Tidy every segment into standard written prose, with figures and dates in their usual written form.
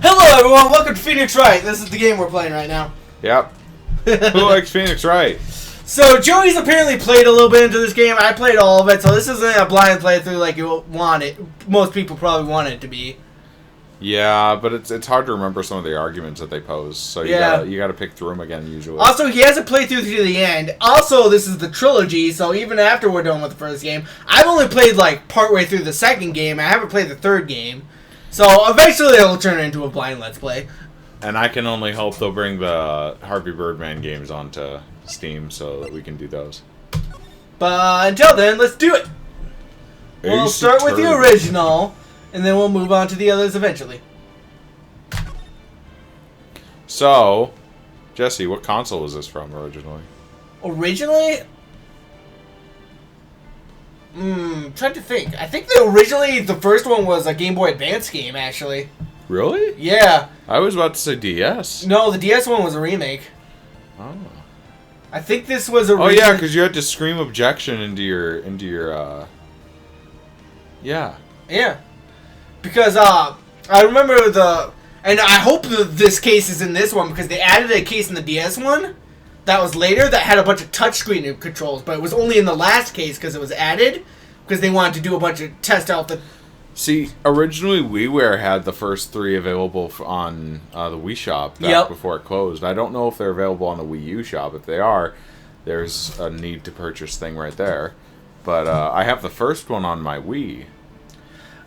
Hello everyone, welcome to Phoenix Wright. This is the game we're playing right now. Yep. Who likes Phoenix Wright? So Joey's apparently played a little bit into this game. I played all of it, so this isn't a blind playthrough like you want it. Most people probably want it to be. Yeah, but it's hard to remember some of the arguments that they pose, so you gotta pick through them again usually. Also, he hasn't played through to the end. Also, this is the trilogy, so even after we're done with the first game, I've only played like partway through the second game. I haven't played the third game. So eventually it'll turn into a blind Let's Play. And I can only hope they'll bring the Harvey Birdman games onto Steam so that we can do those. But until then, let's do it. We'll start with the original, and then we'll move on to the others eventually. So, Jesse, what console was this from originally? Originally? Trying to think. I think that originally the first one was a Game Boy Advance game, actually. Really? Yeah. I was about to say DS. No, the DS one was a remake. Oh. I think this was a. Oh yeah, because you had to scream objection into your Yeah. Yeah. Because I remember and I hope this case is in this one because they added a case in the DS one. That was later that had a bunch of touchscreen controls, but it was only in the last case because it was added because they wanted to do a bunch of test out the. See, originally WiiWare had the first 3 available on the Wii Shop back before it closed. I don't know if they're available on the Wii U Shop. If they are, there's a need to purchase thing right there. But I have the first one on my Wii.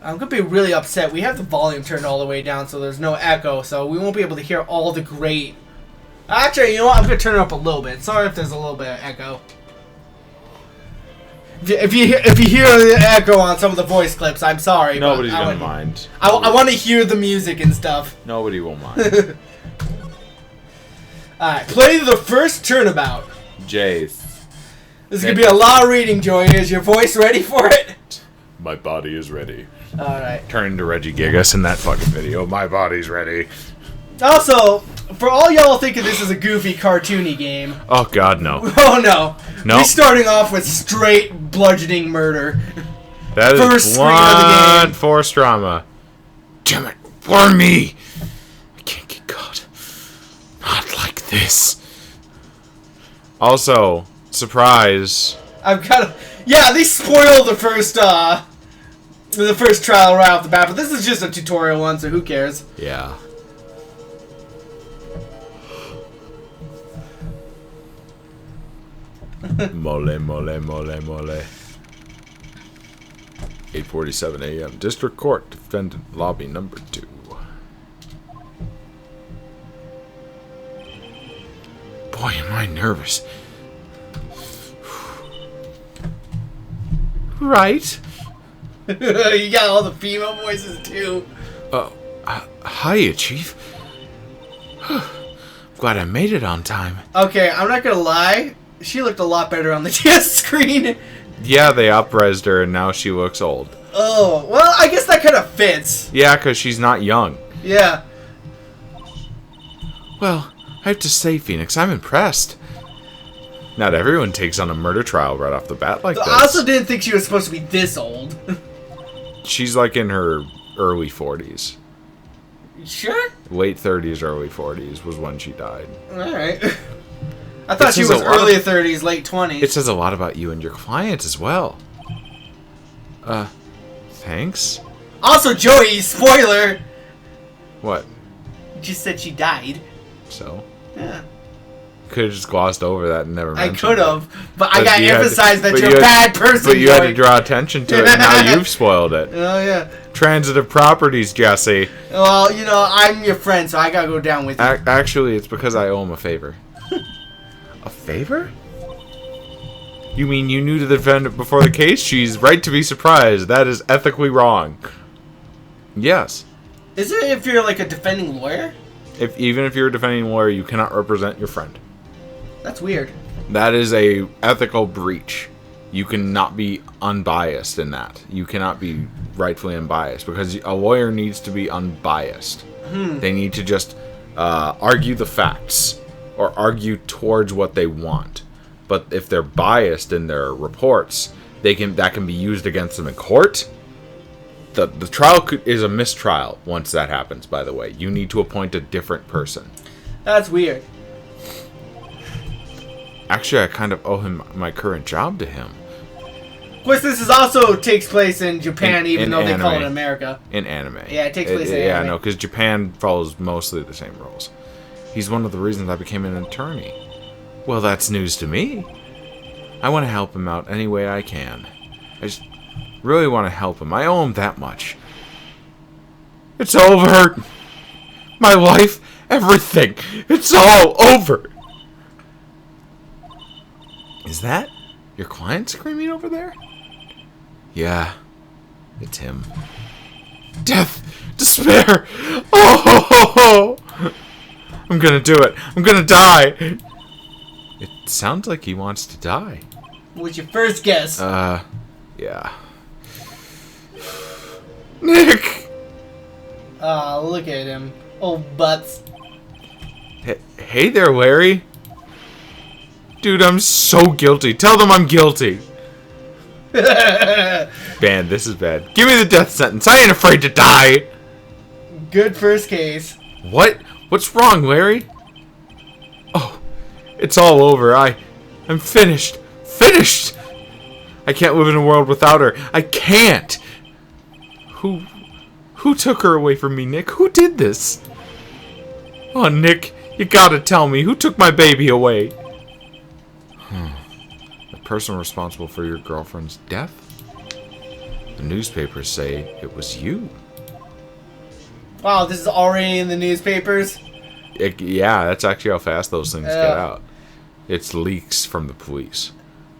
I'm going to be really upset. We have the volume turned all the way down so there's no echo, so we won't be able to hear all the great. Actually, you know what? I'm going to turn it up a little bit. Sorry if there's a little bit of echo. If you hear the echo on some of the voice clips, I'm sorry. Nobody's going to mind. I want to hear the music and stuff. Nobody will mind. Alright, play the first turnabout. Jace. This is going to be a lot of reading, Joey. Is your voice ready for it? My body is ready. Alright. Turn into Reggie Gigas in that fucking video. My body's ready. Also, for all y'all thinking this is a goofy, cartoony game. Oh, God, no. Oh, no. No. We're starting off with straight bludgeoning murder. That is blunt force drama. Damn it. Warn me. I can't get caught. Not like this. Also, surprise. I've got to... Yeah, they spoiled the first trial right off the bat, but this is just a tutorial one, so who cares? Yeah. Mole, mole, mole, mole. 8:47 a.m. District Court, Defendant Lobby Number 2. Boy, am I nervous. Right? You got all the female voices, too. Hiya, Chief. Glad I made it on time. Okay, I'm not gonna lie. She looked a lot better on the DS screen. Yeah, they up-resed her, and now she looks old. Oh, well, I guess that kind of fits. Yeah, because she's not young. Yeah. Well, I have to say, Phoenix, I'm impressed. Not everyone takes on a murder trial right off the bat like this. I also didn't think she was supposed to be this old. She's like in her early 40s. Sure? Late 30s, early 40s was when she died. Alright. I thought she was early 30s, late 20s. It says a lot about you and your client as well. Thanks? Also, Joey, spoiler! What? You just said she died. So? Yeah. Could have just glossed over that and never mentioned I could have, but I got to emphasize that you're a bad person, But you had to draw attention to it, and now you've spoiled it. Oh, yeah. Transitive properties, Jesse. Well, you know, I'm your friend, so I gotta go down with you. Actually, it's because I owe him a favor. A favor? You mean you knew the defendant before the case? She's right to be surprised. That is ethically wrong. Yes. Is it if you're like a defending lawyer? Even if you're a defending lawyer, you cannot represent your friend. That's weird. That is a ethical breach. You cannot be unbiased in that. You cannot be rightfully unbiased because a lawyer needs to be unbiased. They need to just argue the facts or argue towards what they want. But if they're biased in their reports, that can be used against them in court. The trial is a mistrial once that happens, by the way. You need to appoint a different person. That's weird. Actually, I kind of owe him my current job to him. Of course, this is also takes place in Japan, even though they call it America. In anime. Yeah, it takes place in anime. Yeah, no, because Japan follows mostly the same rules. He's one of the reasons I became an attorney. Well, that's news to me. I want to help him out any way I can. I just really want to help him. I owe him that much. It's over. My life, everything. It's all over. Is that your client screaming over there? Yeah, it's him. Death, despair. Oh, I'm gonna do it. I'm gonna die. It sounds like he wants to die. What's your first guess? Yeah. Nick! Look at him. Old butts. Hey there, Larry. Dude, I'm so guilty. Tell them I'm guilty. Man, this is bad. Give me the death sentence. I ain't afraid to die. Good first case. What? What's wrong, Larry? Oh, it's all over. I'm finished. Finished! I can't live in a world without her. I can't! Who took her away from me, Nick? Who did this? Oh, Nick, you gotta tell me. Who took my baby away? The person responsible for your girlfriend's death? The newspapers say it was you. Wow, this is already in the newspapers? Yeah, that's actually how fast those things get out. It's leaks from the police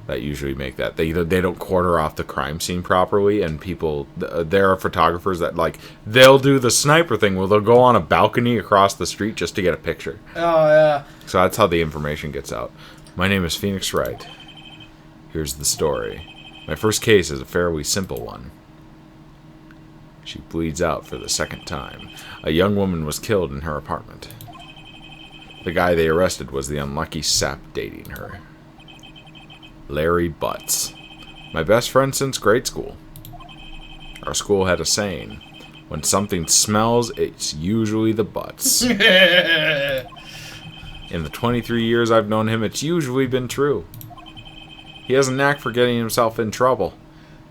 that usually make that. They don't quarter off the crime scene properly, and people, there are photographers that, like, they'll do the sniper thing where they'll go on a balcony across the street just to get a picture. Oh, yeah. So that's how the information gets out. My name is Phoenix Wright. Here's the story. My first case is a fairly simple one. She bleeds out for the second time. A young woman was killed in her apartment. The guy they arrested was the unlucky sap dating her. Larry Butts. My best friend since grade school. Our school had a saying, when something smells, it's usually the butts. In the 23 years I've known him, it's usually been true. He has a knack for getting himself in trouble.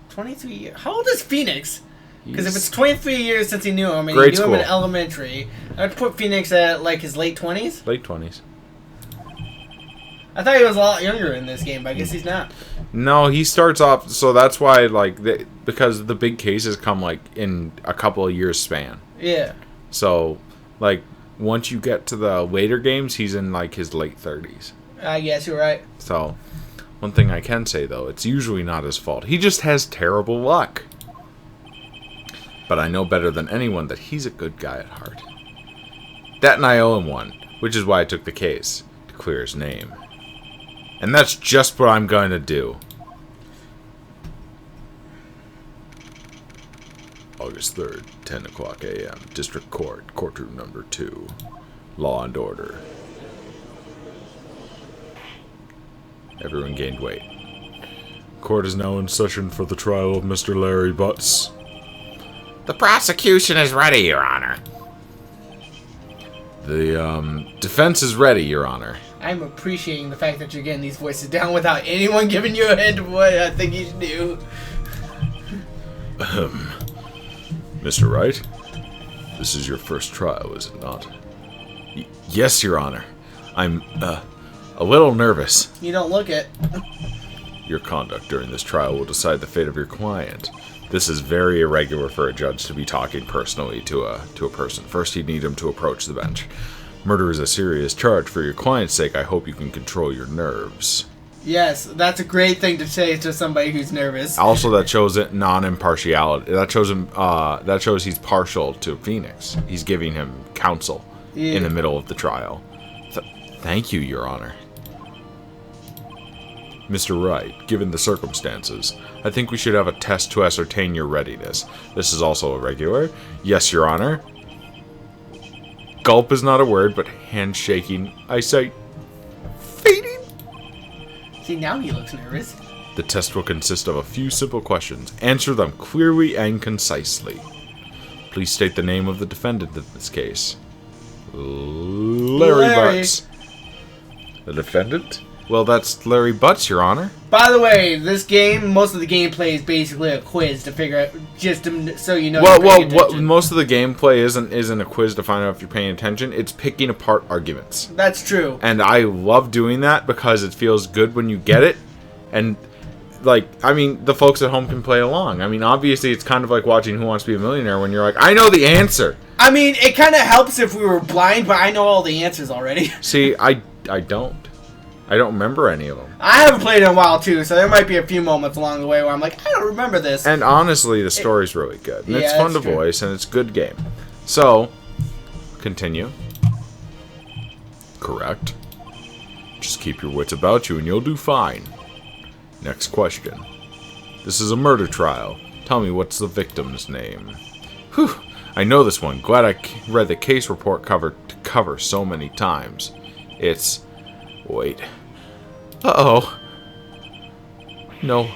23 years? How old is Phoenix? Because if it's 23 years since he knew him, and he grade knew school. him in elementary, I'd put Phoenix at, like, his late 20s? Late 20s. I thought he was a lot younger in this game, but I guess he's not. No, he starts off, so that's why, like, because the big cases come, like, in a couple of years span. Yeah. So, like, once you get to the later games, he's in, like, his late 30s. I guess you're right. So, one thing I can say, though, it's usually not his fault. He just has terrible luck. But I know better than anyone that he's a good guy at heart. That and I owe him one, which is why I took the case, to clear his name. And that's just what I'm going to do. August 3rd, 10 o'clock a.m. District Court, Courtroom Number 2. Law and Order. Everyone gained weight. Court is now in session for the trial of Mr. Larry Butts. The prosecution is ready, Your Honor. The defense is ready, Your Honor. I'm appreciating the fact that you're getting these voices down without anyone giving you a hint of what I think you should do. Mr. Wright, this is your first trial, is it not? Yes, Your Honor. I'm, a little nervous. You don't look it. Your conduct during this trial will decide the fate of your client. This is very irregular for a judge to be talking personally to a person. First, he'd need him to approach the bench. Murder is a serious charge. For your client's sake, I hope you can control your nerves. Yes, that's a great thing to say to somebody who's nervous. Also, that shows it non-impartiality. That shows him. That shows he's partial to Phoenix. He's giving him counsel in the middle of the trial. Thank you, Your Honor. Mr. Wright, given the circumstances, I think we should have a test to ascertain your readiness. This is also irregular. Yes, Your Honor. Gulp is not a word, but handshaking, eyesight fading. See, now he looks nervous. The test will consist of a few simple questions. Answer them clearly and concisely. Please state the name of the defendant in this case. Larry Butts. The defendant? Well, that's Larry Butts, Your Honor. By the way, this game, most of the gameplay is basically a quiz to figure out, just so you know. Most of the gameplay isn't a quiz to find out if you're paying attention. It's picking apart arguments. That's true. And I love doing that because it feels good when you get it. And, the folks at home can play along. I mean, obviously, it's kind of like watching Who Wants to Be a Millionaire when you're like, I know the answer. I mean, it kind of helps if we were blind, but I know all the answers already. See, I don't. I don't remember any of them. I haven't played in a while, too, so there might be a few moments along the way where I'm like, I don't remember this. And honestly, the story's really good. And it's fun to voice, and it's a good game. So, continue. Correct. Just keep your wits about you, and you'll do fine. Next question. This is a murder trial. Tell me, what's the victim's name? Whew, I know this one. Glad I read the case report cover so many times. It's... Wait. Uh-oh. No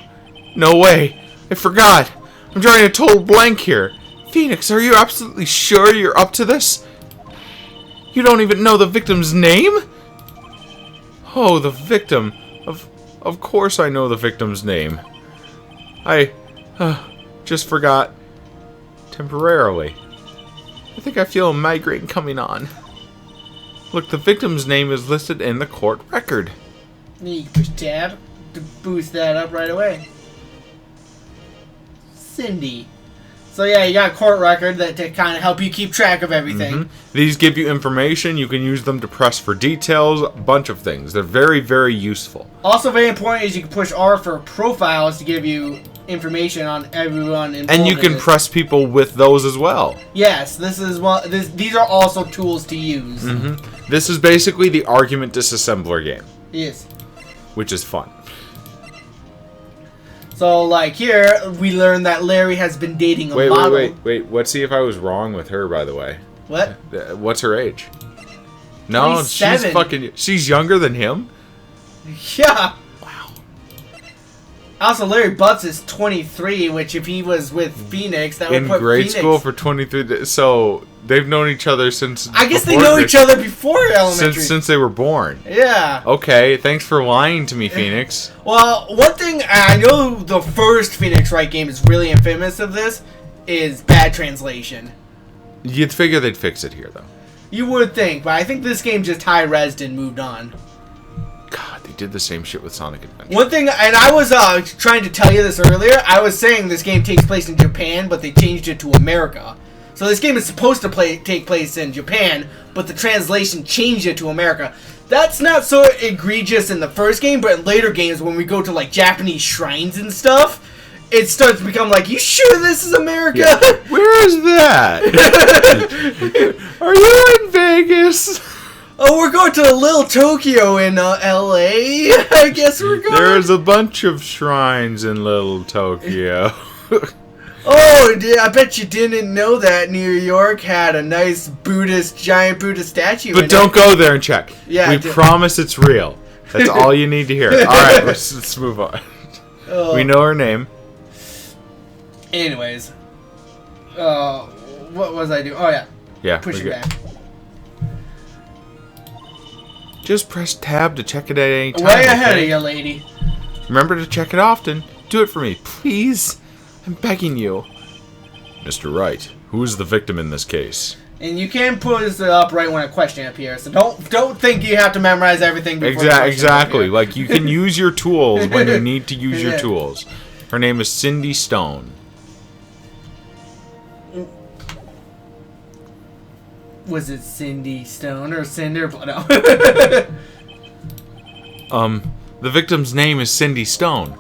way. I forgot. I'm drawing a total blank here. Phoenix, are you absolutely sure you're up to this? You don't even know the victim's name? Oh, the victim. Of course I know the victim's name. I just forgot. Temporarily. I think I feel a migraine coming on. Look, the victim's name is listed in the court record. You can push tab to boost that up right away. Cindy. So yeah, you got a court record that to kind of help you keep track of everything. Mm-hmm. These give you information. You can use them to press for details. A bunch of things. They're very, very useful. Also very important is you can push R for profiles to give you information on everyone involved. And you can press people with those as well. Yes, this is one. These are also tools to use. Mm-hmm. This is basically the argument disassembler game. Yes. Which is fun. So, like here, we learn that Larry has been dating a model. Wait. Let's see if I was wrong with her, by the way. What? What's her age? No, 27. She's younger than him? Yeah. Wow. Also, Larry Butts is 23, which if he was with Phoenix, that would put Phoenix... In grade school for 23... So, they've known each other since... I guess they know each other before elementary. Since they were born. Yeah. Okay, thanks for lying to me, Phoenix. Well, one thing, I know the first Phoenix Wright game is really infamous of this, is bad translation. You'd figure they'd fix it here, though. You would think, but I think this game just high-resed and moved on. God, they did the same shit with Sonic Adventure. One thing, and I was trying to tell you this earlier, I was saying this game takes place in Japan, but they changed it to America. So this game is supposed to take place in Japan, but the translation changed it to America. That's not so egregious in the first game, but in later games, when we go to like Japanese shrines and stuff, it starts to become like, you sure this is America? Yeah. Where is that? Are you in Vegas? Oh, we're going to Little Tokyo in L.A. I guess we're going. There's a bunch of shrines in Little Tokyo. Oh, I bet you didn't know that New York had a nice giant Buddhist statue. But don't go there and check. Yeah, we promise it's real. That's all you need to hear. All right, let's move on. Oh. We know her name. Anyways, what was I doing? Oh yeah. Yeah. Push it back. Just press tab to check it at any time. Way ahead of you, lady. Remember to check it often. Do it for me, please. I'm begging you. Mr. Wright, who is the victim in this case? And you can put this up right when a question appears. So don't think you have to memorize everything before Exactly. Like, you can use your tools when you need to use your tools. Her name is Cindy Stone. Was it Cindy Stone or Cinder? No. The victim's name is Cindy Stone.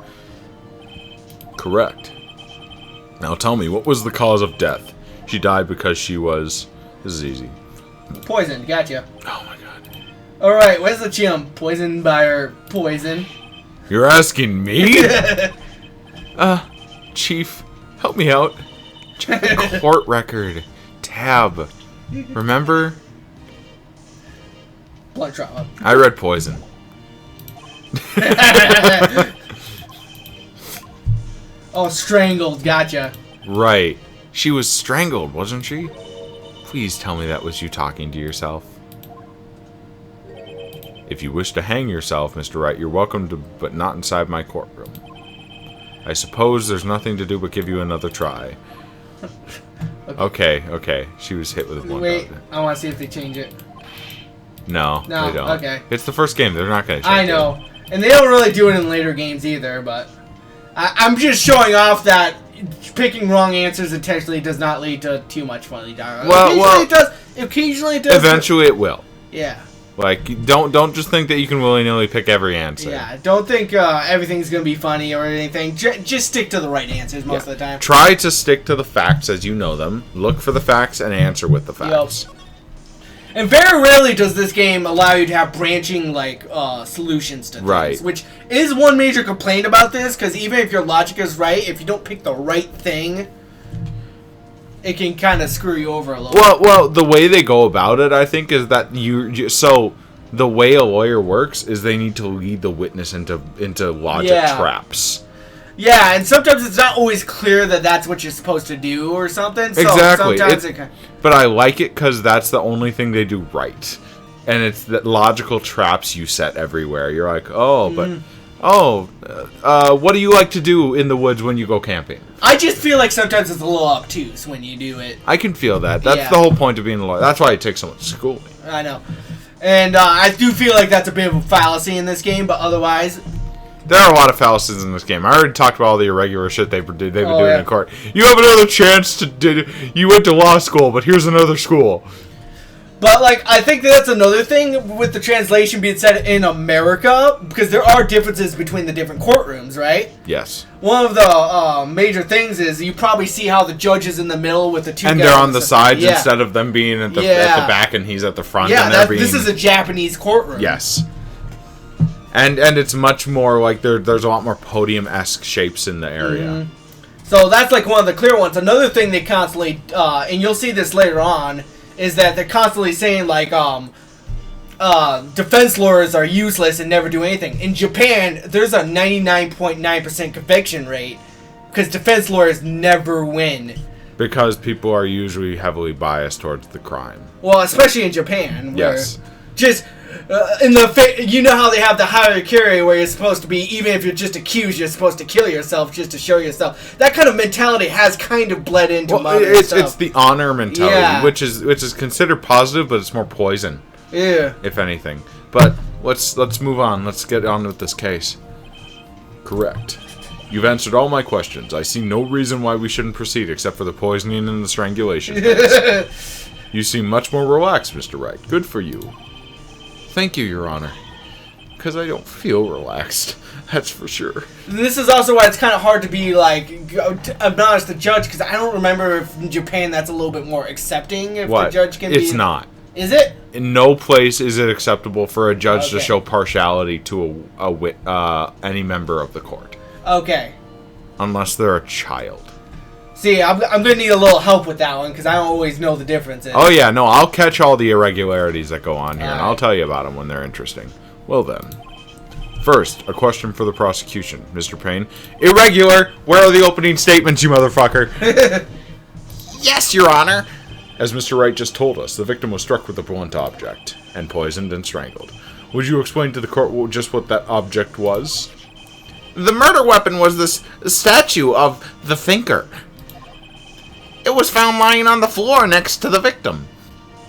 Correct. Now tell me, what was the cause of death? She died because she was... This is easy. Poisoned, gotcha. Oh my god. Alright, where's the chimp? Poisoned by her poison. You're asking me? Chief, help me out. Check the court record. Tab. Remember? Blood trauma. I read poison. Oh, strangled. Gotcha. Right. She was strangled, wasn't she? Please tell me that was you talking to yourself. If you wish to hang yourself, Mr. Wright, you're welcome to, but not inside my courtroom. I suppose there's nothing to do but give you another try. Okay. She was hit with one. Wait, I want to see if they change it. No, they don't. Okay. It's the first game. They're not going to change it. I know. And they don't really do it in later games either, but... I'm just showing off that picking wrong answers intentionally does not lead to too much funny dialogue. Well, it does. Occasionally it does. Eventually it will. Yeah. Like, don't just think that you can willy-nilly pick every answer. Yeah, don't think everything's going to be funny or anything. Just stick to the right answers most of the time. Try to stick to the facts as you know them. Look for the facts and answer with the facts. Yep. And very rarely does this game allow you to have branching, like, solutions to things. Right. Which is one major complaint about this, because even if your logic is right, if you don't pick the right thing, it can kind of screw you over a little bit. Well, the way they go about it, I think, is that so the way a lawyer works is they need to lead the witness into logic traps. Yeah, and sometimes it's not always clear that that's what you're supposed to do or something. So Exactly. Sometimes But I like it because that's the only thing they do right. And it's the logical traps you set everywhere. You're like, what do you like to do in the woods when you go camping? I just feel like sometimes it's a little obtuse when you do it. I can feel that. That's the whole point of being a lawyer. That's why it takes so much schooling. I know. And I do feel like that's a bit of a fallacy in this game, but otherwise... There are a lot of fallacies in this game. I already talked about all the irregular shit they've been doing in court. You have another chance to... You went to law school, but here's another school. But, like, I think that's another thing with the translation being said in America, because there are differences between the different courtrooms, right? Yes. One of the major things is you probably see how the judge is in the middle with the two and guys. they're on the sides instead of them being at the back and he's at the front. Yeah, and this is a Japanese courtroom. Yes. And it's much more like there's a lot more podium-esque shapes in the area. Mm-hmm. So that's like one of the clear ones. Another thing they constantly, and you'll see this later on, is that they're constantly saying like defense lawyers are useless and never do anything. In Japan, there's a 99.9% conviction rate because defense lawyers never win. Because people are usually heavily biased towards the crime. Well, especially in Japan. Where yes. Just you know how they have the hierarchy where you're supposed to be, even if you're just accused, you're supposed to kill yourself just to show yourself. That kind of mentality has kind of bled into modern stuff. It's the honor mentality, which is considered positive, but it's more poison. Yeah. If anything. But let's move on. Let's get on with this case. Correct. You've answered all my questions. I see no reason why we shouldn't proceed except for the poisoning and the strangulation. You seem much more relaxed, Mr. Wright. Good for you. Thank you, Your Honor. Because I don't feel relaxed. That's for sure. This is also why it's kind of hard to be, like, acknowledge the judge, because I don't remember if in Japan that's a little bit more accepting if the judge can be... It's not. Is it? In no place is it acceptable for a judge to show partiality to any member of the court. Okay. Unless they're a child. See, I'm going to need a little help with that one, because I don't always know the differences. Oh, yeah, no, I'll catch all the irregularities that go on here, and I'll tell you about them when they're interesting. Well, then. First, a question for the prosecution, Mr. Payne. Irregular! Where are the opening statements, you motherfucker? Yes, Your Honor! As Mr. Wright just told us, the victim was struck with a blunt object, and poisoned and strangled. Would you explain to the court just what that object was? The murder weapon was this statue of the thinker. It was found lying on the floor next to the victim.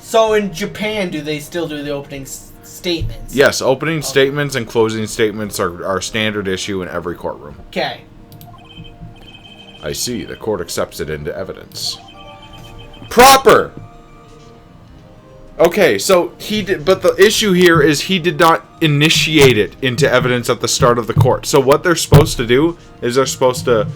So in Japan, do they still do the opening statements? Yes, opening statements and closing statements are standard issue in every courtroom. Okay. I see. The court accepts it into evidence. Proper! Okay, so he did, but the issue here is he did not initiate it into evidence at the start of the court. So what they're supposed to do is they're supposed to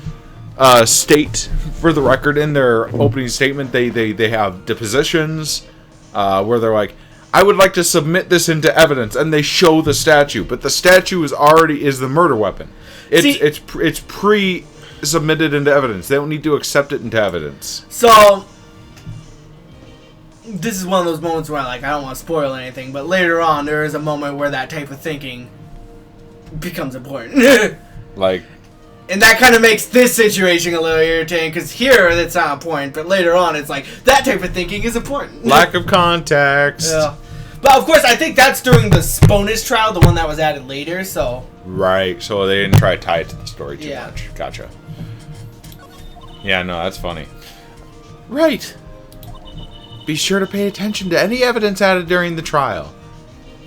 state for the record in their opening statement they have depositions where they're like, I would like to submit this into evidence, and they show the statue, but the statue is the murder weapon. It's pre-submitted into evidence. They don't need to accept it into evidence. So this is one of those moments where I don't want to spoil anything, but later on there is a moment where that type of thinking becomes important. Like And that kind of makes this situation a little irritating, because here it's not important, but later on it's like, that type of thinking is important. Lack of context. Yeah. But of course, I think that's during the bonus trial, the one that was added later, so... Right, so they didn't try to tie it to the story too much. Gotcha. Yeah, no, that's funny. Right. Be sure to pay attention to any evidence added during the trial.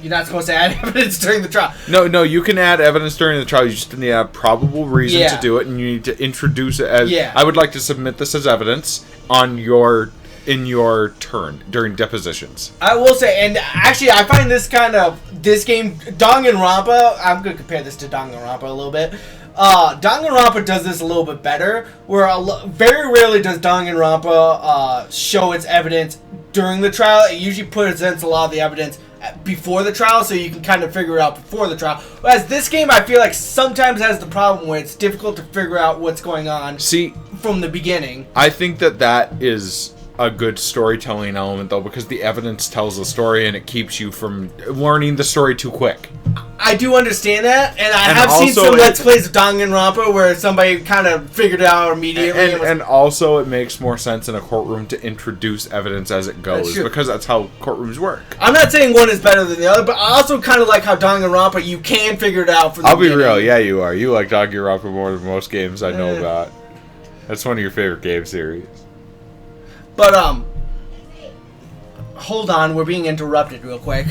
You're not supposed to add evidence during the trial. No, you can add evidence during the trial. You just need to have probable reason to do it, and you need to introduce it as... I would like to submit this as evidence in your turn during depositions. I will say, and actually, I find this game, Danganronpa, I'm going to compare this to Danganronpa a little bit. Danganronpa does this a little bit better, where very rarely does Danganronpa show its evidence during the trial. It usually presents a lot of the evidence before the trial, so you can kind of figure it out before the trial. Whereas this game, I feel like sometimes has the problem where it's difficult to figure out what's going on from the beginning. I think that is a good storytelling element, though, because the evidence tells the story and it keeps you from learning the story too quick. I do understand that, and I have seen some Let's Plays of Danganronpa where somebody kind of figured it out immediately. And also, it makes more sense in a courtroom to introduce evidence as it goes, because that's how courtrooms work. I'm not saying one is better than the other, but I also kind of like how Danganronpa, you can figure it out from the beginning. I'll be real, yeah, you are. You like Danganronpa more than most games I know about. That's one of your favorite game series. But, hold on, we're being interrupted real quick.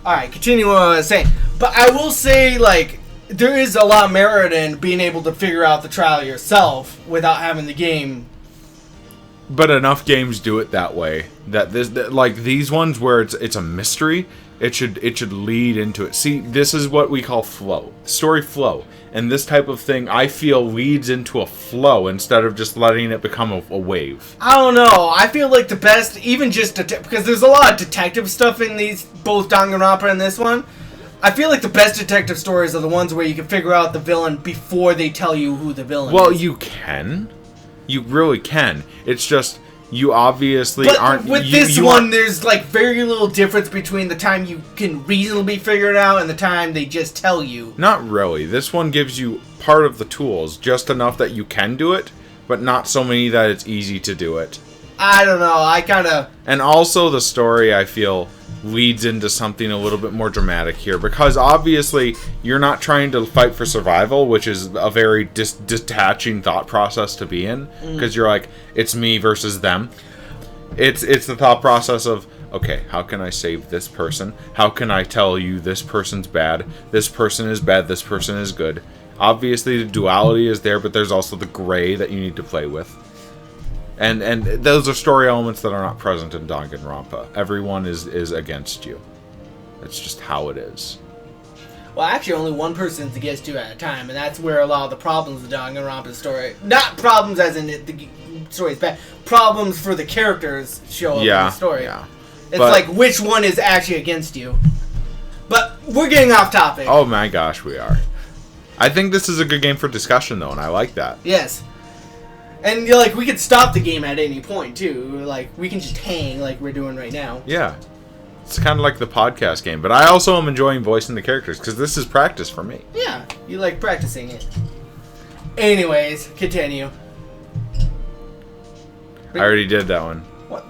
Alright, continue what I was saying. But I will say, like, there is a lot of merit in being able to figure out the trial yourself without having the game. But enough games do it that way. That these ones where it's a mystery, it should lead into it. See, this is what we call flow. Story flow. And this type of thing, I feel, leads into a flow instead of just letting it become a wave. I don't know. I feel like the best, even just because there's a lot of detective stuff in these, both Danganronpa and this one. I feel like the best detective stories are the ones where you can figure out the villain before they tell you who the villain is. Well, you can. You really can. It's just... You obviously aren't... With this one, there's like very little difference between the time you can reasonably figure it out and the time they just tell you. Not really. This one gives you part of the tools, just enough that you can do it, but not so many that it's easy to do it. I don't know. And also the story, I feel, leads into something a little bit more dramatic here, because obviously you're not trying to fight for survival, which is a very detaching thought process to be in, because you're like, it's me versus them. It's the thought process of, okay, how can I save this person? How can I tell you this person's bad, this person is bad, this person is good? Obviously the duality is there, but there's also the gray that you need to play with. And those are story elements that are not present in Danganronpa. Everyone is against you. That's just how it is. Well, actually, only one person's against you at a time, and that's where a lot of the problems of Danganronpa's story... Not problems as in the story is bad. Problems for the characters show up in the story. Yeah. It's like, which one is actually against you? But we're getting off topic. Oh my gosh, we are. I think this is a good game for discussion, though, and I like that. Yes. And like we could stop the game at any point too. Like we can just hang like we're doing right now. Yeah, it's kind of like the podcast game. But I also am enjoying voicing the characters because this is practice for me. Yeah, you like practicing it. Anyways, continue. I already did that one. What?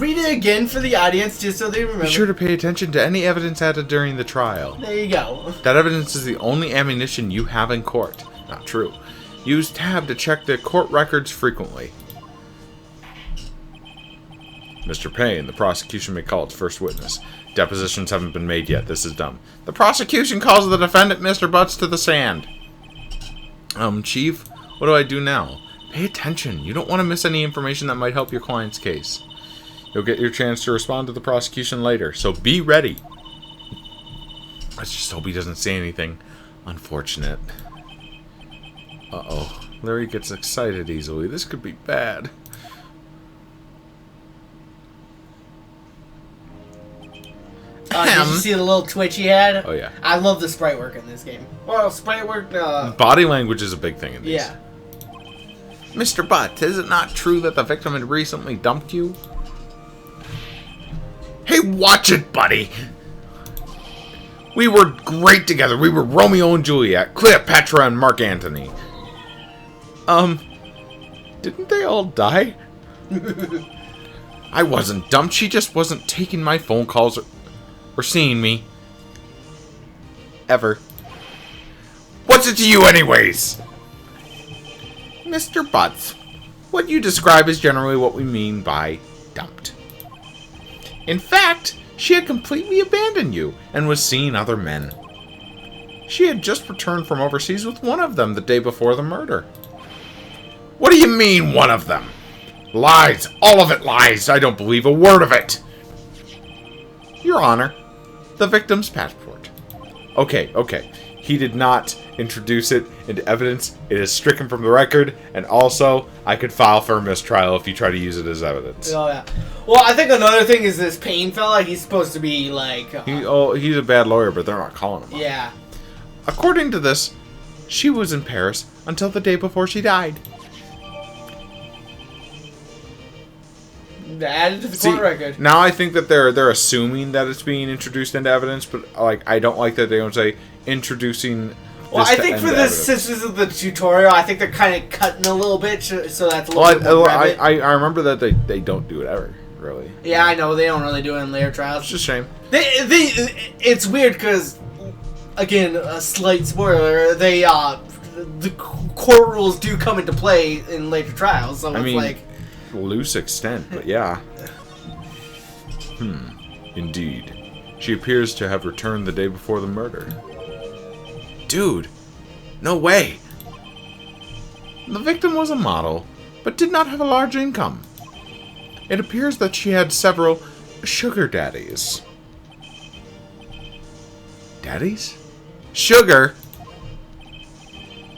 Read it again for the audience just so they remember. Be sure to pay attention to any evidence added during the trial. There you go. That evidence is the only ammunition you have in court. Not true. Use tab to check the court records frequently. Mr. Payne, the prosecution may call its first witness. Depositions haven't been made yet. This is dumb. The prosecution calls the defendant, Mr. Butts, to the stand. Chief, what do I do now? Pay attention. You don't want to miss any information that might help your client's case. You'll get your chance to respond to the prosecution later, so be ready. Let's just hope he doesn't say anything unfortunate. Uh-oh. Larry gets excited easily. This could be bad. Did you see the little twitch he had? Oh, yeah. I love the sprite work in this game. Well, sprite work... Body language is a big thing in these. Yeah. Mr. Butt, is it not true that the victim had recently dumped you? Hey, watch it, buddy! We were great together. We were Romeo and Juliet, Cleopatra and Mark Antony. Didn't they all die? I wasn't dumped. She just wasn't taking my phone calls or seeing me. Ever. What's it to you anyways? Mr. Butts, what you describe is generally what we mean by dumped. In fact, she had completely abandoned you and was seeing other men. She had just returned from overseas with one of them the day before the murder. What do you mean, one of them? Lies. All of it lies. I don't believe a word of it. Your Honor, the victim's passport. Okay. He did not introduce it into evidence. It is stricken from the record, and also, I could file for a mistrial if you try to use it as evidence. Oh, yeah. Well, I think another thing is this Payne fella, he's supposed to be, like... he's a bad lawyer, but they're not calling him. Yeah. According to this, she was in Paris until the day before she died. Added to the court record. Now I think that they're assuming that it's being introduced into evidence, but like I don't like that they don't say introducing. Well, I think for this, since this is the tutorial, I think they're kind of cutting a little bit, so that's a little bit more rabbit. I remember that they don't do it ever, really. Yeah, I know they don't really do it in later trials. It's just a shame. It's weird because, again, a slight spoiler. The court rules do come into play in later trials, so it's like. Loose extent, but yeah. Indeed. She appears to have returned the day before the murder. Dude, no way. The victim was a model, but did not have a large income. It appears that she had several sugar daddies. Daddies? Sugar?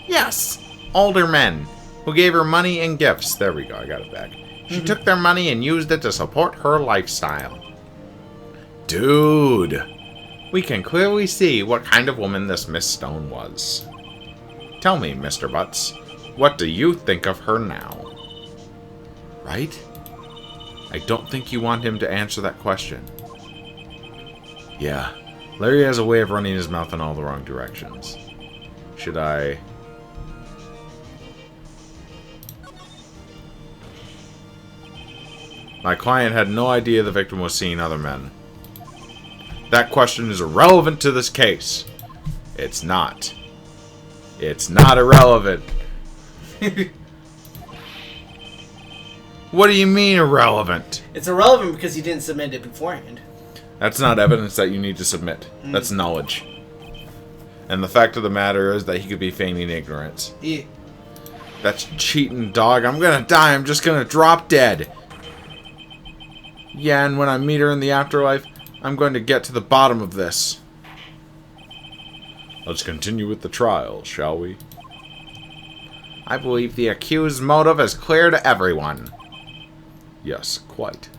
Yes, older men who gave her money and gifts. There we go, I got it back. She took their money and used it to support her lifestyle. Dude, we can clearly see what kind of woman this Miss Stone was. Tell me, Mr. Butts, what do you think of her now? Right? I don't think you want him to answer that question. Yeah, Larry has a way of running his mouth in all the wrong directions. Should I... My client had no idea the victim was seeing other men. That question is irrelevant to this case. It's not. It's not irrelevant. What do you mean irrelevant? It's irrelevant because you didn't submit it beforehand. That's not evidence that you need to submit. That's knowledge. And the fact of the matter is that he could be feigning ignorance. Yeah. That's cheating, dog. I'm gonna die. I'm just gonna drop dead. Yeah, and when I meet her in the afterlife, I'm going to get to the bottom of this. Let's continue with the trial, shall we? I believe the accused's motive is clear to everyone. Yes, quite.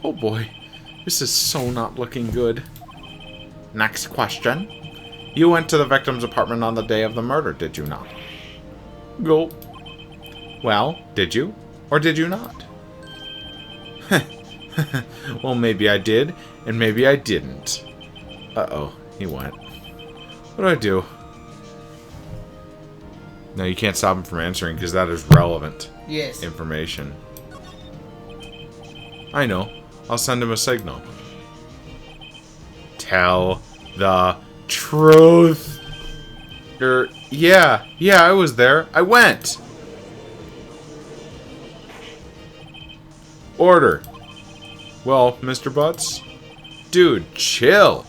Oh boy, this is so not looking good. Next question. You went to the victim's apartment on the day of the murder, did you not? Go. Well, did you? Or did you not? Well, maybe I did, and maybe I didn't. Uh-oh, he went. What do I do? No, you can't stop him from answering because that is relevant information. I know. I'll send him a signal. Tell the truth. Yeah, I was there. I went. Order. Well, Mr. Butts? Dude, chill.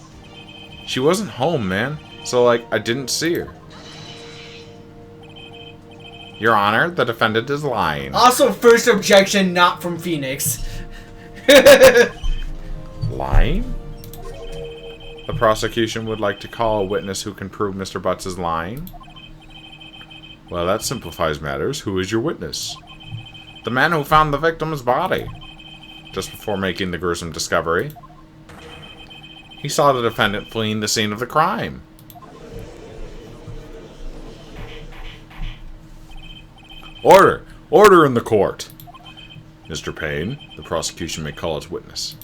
She wasn't home, man. So, like, I didn't see her. Your Honor, the defendant is lying. Also, first objection, not from Phoenix. Lying? The prosecution would like to call a witness who can prove Mr. Butts is lying. Well, that simplifies matters. Who is your witness? The man who found the victim's body just before making the gruesome discovery. He saw the defendant fleeing the scene of the crime. Order! Order in the court! Mr. Payne, the prosecution may call as witness.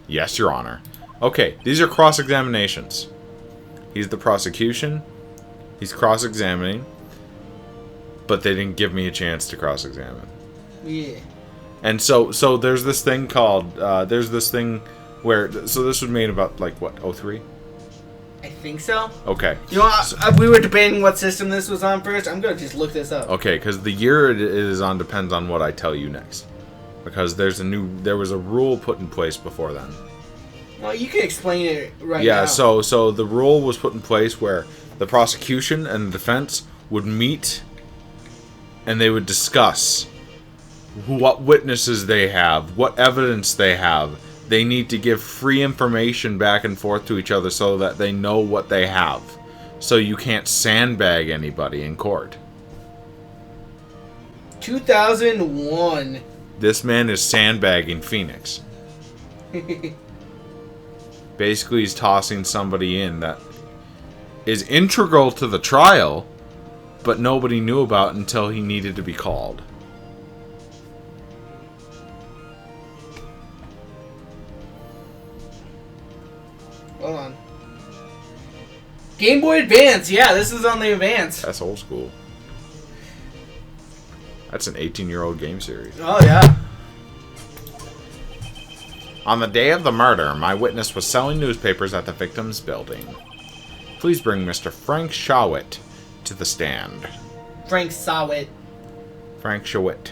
Yes, Your Honor. Okay, these are cross-examinations. He's the prosecution. He's cross-examining. but they didn't give me a chance to cross-examine. Yeah. And so there's this thing called, where, so this was made about, like, what, 03? I think so. Okay. You know what? We were debating what system this was on first. I'm going to just look this up. Okay, because the year it is on depends on what I tell you next. Because there was a rule put in place before then. Well, you can explain it right now. Yeah, so the rule was put in place where the prosecution and the defense would meet and they would discuss what witnesses they have, what evidence they have. They need to give free information back and forth to each other so that they know what they have. So you can't sandbag anybody in court. 2001. This man is sandbagging Phoenix. Basically, he's tossing somebody in that is integral to the trial, but nobody knew about until he needed to be called. Hold on. Game Boy Advance. Yeah, this is on the Advance. That's old school. That's an 18-year-old game series. Oh, yeah. On the day of the murder, my witness was selling newspapers at the victim's building. Please bring Mr. Frank Shawit to the stand. Frank Sawit. Frank Shawit.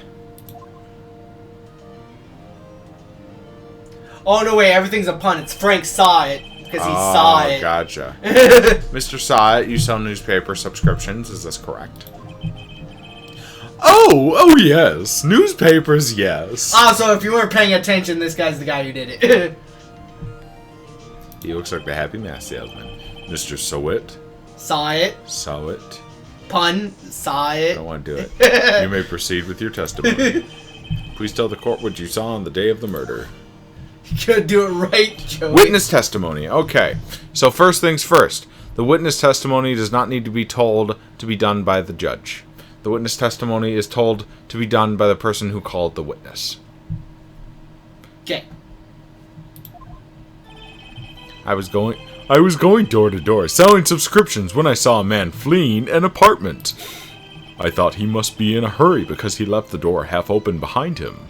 Oh, no, wait. Everything's a pun. It's Frank saw it. Because he saw it. Gotcha. Mr. Sawit, you sell newspaper subscriptions. Is this correct? Oh, yes. Newspapers, yes. Ah, so if you weren't paying attention, this guy's the guy who did it. He looks like the Happy Mask salesman. Mr. Sawit. Saw it. Saw it. Pun. Saw it. I don't want to do it. You may proceed with your testimony. Please tell the court what you saw on the day of the murder. You gotta do it right, Joey. Witness testimony. Okay. So first things first. The witness testimony does not need to be told to be done by the judge. The witness testimony is told to be done by the person who called the witness. Okay. I was going door to door selling subscriptions when I saw a man fleeing an apartment. I thought he must be in a hurry because he left the door half open behind him.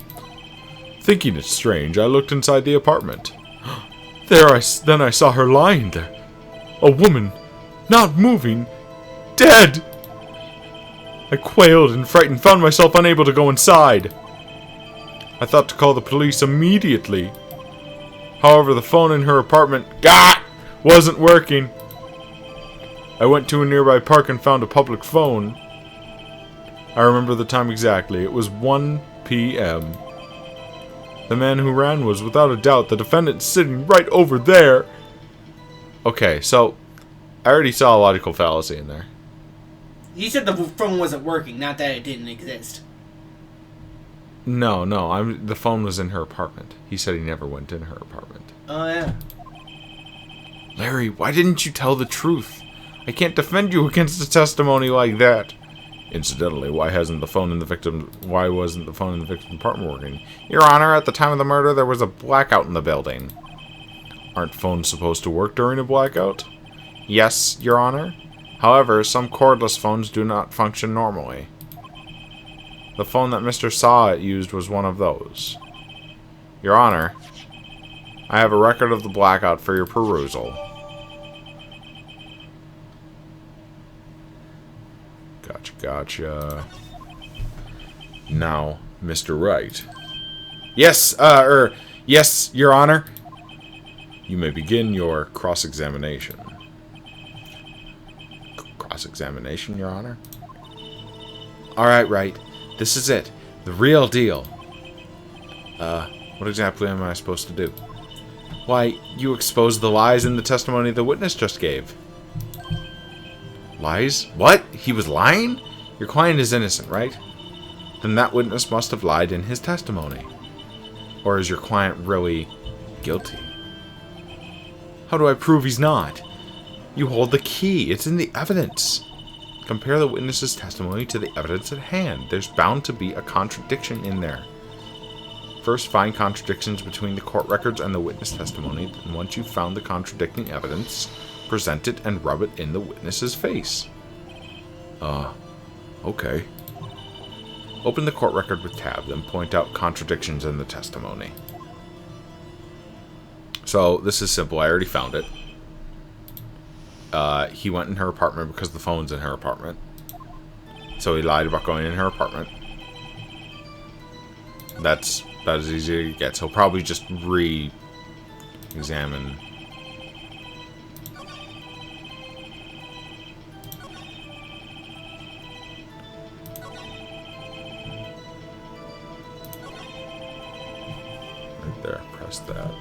Thinking it strange, I looked inside the apartment. Then I saw her lying there. A woman, not moving, dead. I quailed and frightened, found myself unable to go inside. I thought to call the police immediately. However, the phone in her apartment wasn't working. I went to a nearby park and found a public phone. I remember the time exactly. It was 1 p.m. The man who ran was, without a doubt, the defendant sitting right over there. Okay, so I already saw a logical fallacy in there. He said the phone wasn't working, not that it didn't exist. No, the phone was in her apartment. He said he never went in her apartment. Oh, yeah. Larry, why didn't you tell the truth? I can't defend you against a testimony like that. Incidentally, why wasn't the phone in the victim's apartment working? Your Honor, at the time of the murder, there was a blackout in the building. Aren't phones supposed to work during a blackout? Yes, Your Honor. However, some cordless phones do not function normally. The phone that Mr. Sawit used was one of those. Your Honor, I have a record of the blackout for your perusal. Gotcha. Now, Mr. Wright. Yes, yes, Your Honor. You may begin your cross-examination. Cross-examination, Your Honor? Alright, Wright. This is it. The real deal. What exactly am I supposed to do? Why, you exposed the lies in the testimony the witness just gave. Lies? What? He was lying? Your client is innocent, right? Then that witness must have lied in his testimony. Or is your client really guilty? How do I prove he's not? You hold the key. It's in the evidence. Compare the witness's testimony to the evidence at hand. There's bound to be a contradiction in there. First, find contradictions between the court records and the witness testimony. And once you've found the contradicting evidence, present it and rub it in the witness's face. Okay. Open the court record with tab, then point out contradictions in the testimony. So, this is simple. I already found it. He went in her apartment because the phone's in her apartment. So he lied about going in her apartment. That's about as easy as it gets. He'll probably just re-examine. Right there. Press that.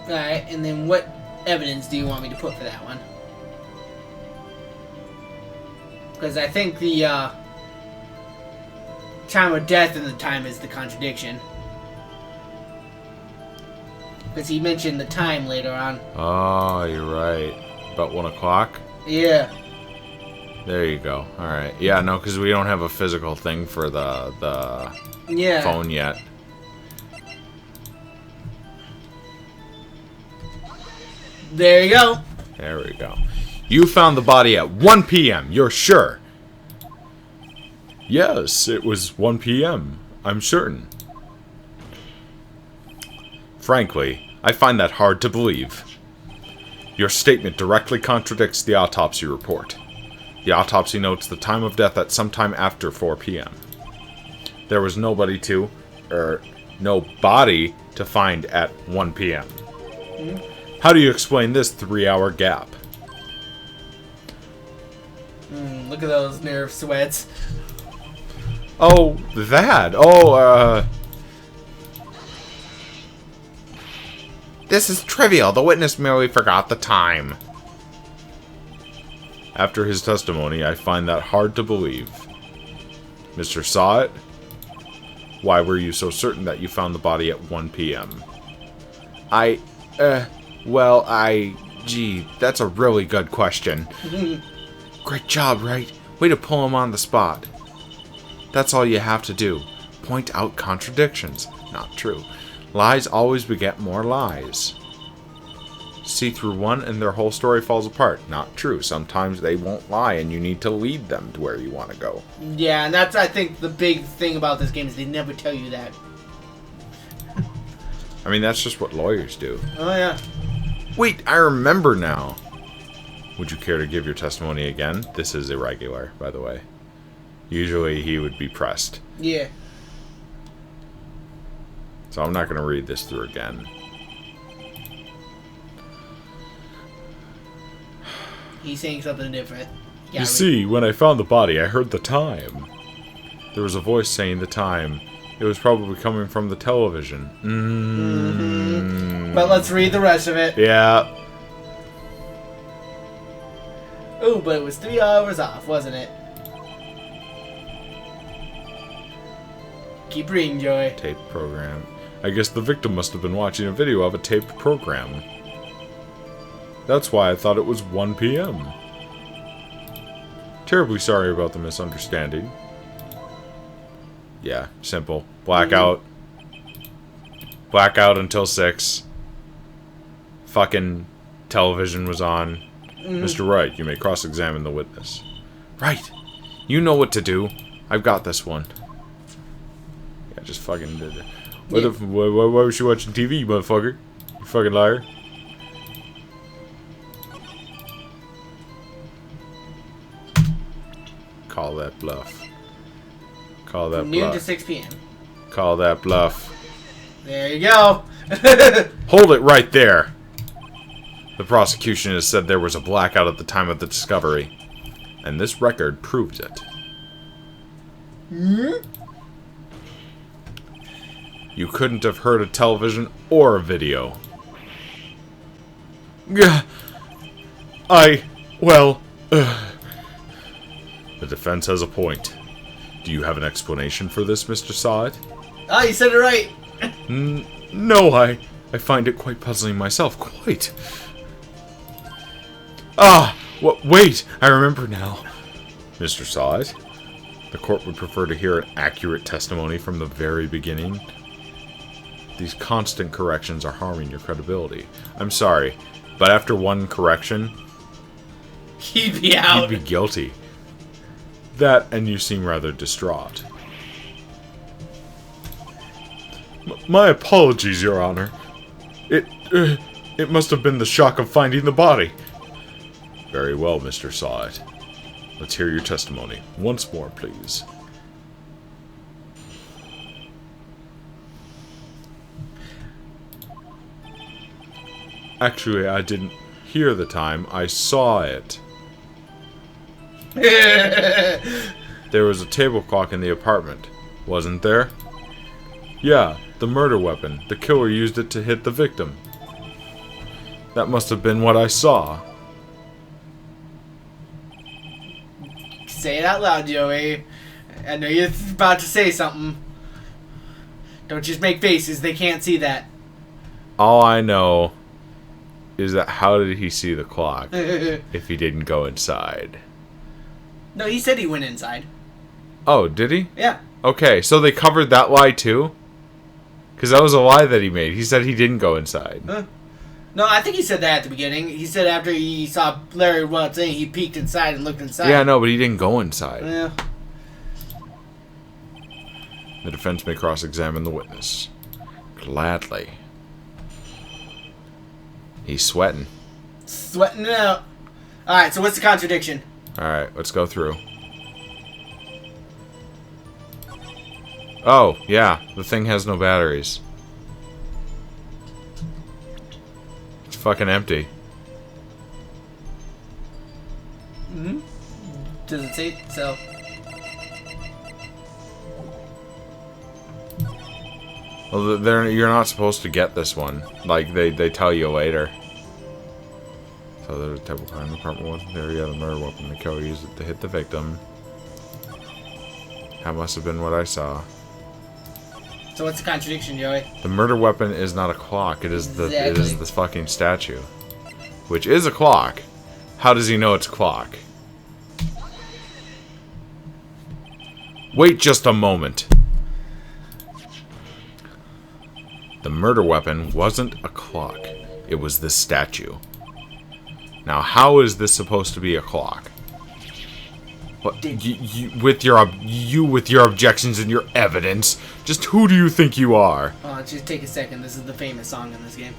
Alright, and then what evidence do you want me to put for that one? Because I think the time of death and the time is the contradiction. Because he mentioned the time later on. Oh, you're right. About 1 o'clock? Yeah. There you go. Alright. Yeah, no, because we don't have a physical thing for the phone yet. There you go. There we go. You found the body at 1 p.m., you're sure? Yes, it was 1 p.m., I'm certain. Frankly, I find that hard to believe. Your statement directly contradicts the autopsy report. The autopsy notes the time of death at sometime after 4 p.m. There was no body to find at 1 p.m. How do you explain this 3-hour gap? Look at those nerve sweats. Oh, that. Oh, This is trivial. The witness merely forgot the time. After his testimony, I find that hard to believe. Mr. Saw It? Why were you so certain that you found the body at 1 p.m.? Gee, that's a really good question. Great job, Wright. Way to pull him on the spot. That's all you have to do. Point out contradictions. Not true. Lies always beget more lies. See through one and their whole story falls apart. Not true. Sometimes they won't lie and you need to lead them to where you want to go. Yeah, and that's, I think, the big thing about this game is they never tell you that. I mean, that's just what lawyers do. Oh, yeah. Wait, I remember now. Would you care to give your testimony again? This is irregular, by the way. Usually he would be pressed. Yeah. So I'm not going to read this through again. He's saying something different. You see, when I found the body, I heard the time. There was a voice saying the time. It was probably coming from the television. But let's read the rest of it. Yeah. Ooh, but it was 3 hours off, wasn't it? Keep reading, Joy. Tape program. I guess the victim must have been watching a video of a taped program. That's why I thought it was 1 p.m. Terribly sorry about the misunderstanding. Yeah, simple. Blackout. Blackout until 6. Fucking television was on. Mr. Wright, you may cross-examine the witness. Right. You know what to do. I've got this one. Yeah, just fucking did it. Why was she watching TV, you motherfucker? You fucking liar. Call that bluff. Call that Noon bluff. to 6 p.m. Call that bluff. There you go. Hold it right there. The prosecution has said there was a blackout at the time of the discovery. And this record proves it. You couldn't have heard a television or a video. The defense has a point. Do you have an explanation for this, Mr. Sod? Ah, you said it right. No, I find it quite puzzling myself. Quite. Wait, I remember now. Mr. Sod, the court would prefer to hear an accurate testimony from the very beginning. These constant corrections are harming your credibility. I'm sorry, but after one correction, he'd be out. He'd be guilty. That, and you seem rather distraught. My apologies, Your Honor. It must have been the shock of finding the body. Very well, Mr. Sawit. Let's hear your testimony. Once more, please. Actually, I didn't hear the time. I saw it. There was a table clock in the apartment, wasn't there? Yeah, the murder weapon. The killer used it to hit the victim. That must have been what I saw. Say it out loud, Joey. I know you're about to say something. Don't just make faces. They can't see that. All I know is that how did he see the clock if he didn't go inside? No, he said he went inside. Oh, did he? Yeah. Okay, so they covered that lie too? Because that was a lie that he made. He said he didn't go inside. No, I think he said that at the beginning. He said after he saw Larry Watts in, he peeked inside and looked inside. Yeah, no, but he didn't go inside. Yeah. The defense may cross-examine the witness. Gladly. He's sweating. Sweating it out. Alright, so what's the contradiction? Alright, let's go through. Oh, yeah, the thing has no batteries. It's fucking empty. Mm-hmm. Does it say so? Well, you're not supposed to get this one. Like, they tell you later. So there's a table clock in the apartment, wasn't there? Yeah, the murder weapon. The killer used it to hit the victim. That must have been what I saw. So what's the contradiction, Joey? The murder weapon is not a clock. It is Exactly. it is the fucking statue, which is a clock. How does he know it's a clock? Wait just a moment. The murder weapon wasn't a clock. It was this statue. Now, how is this supposed to be a clock? What, you with your objections and your evidence, just who do you think you are? Just take a second. This is the famous song in this game.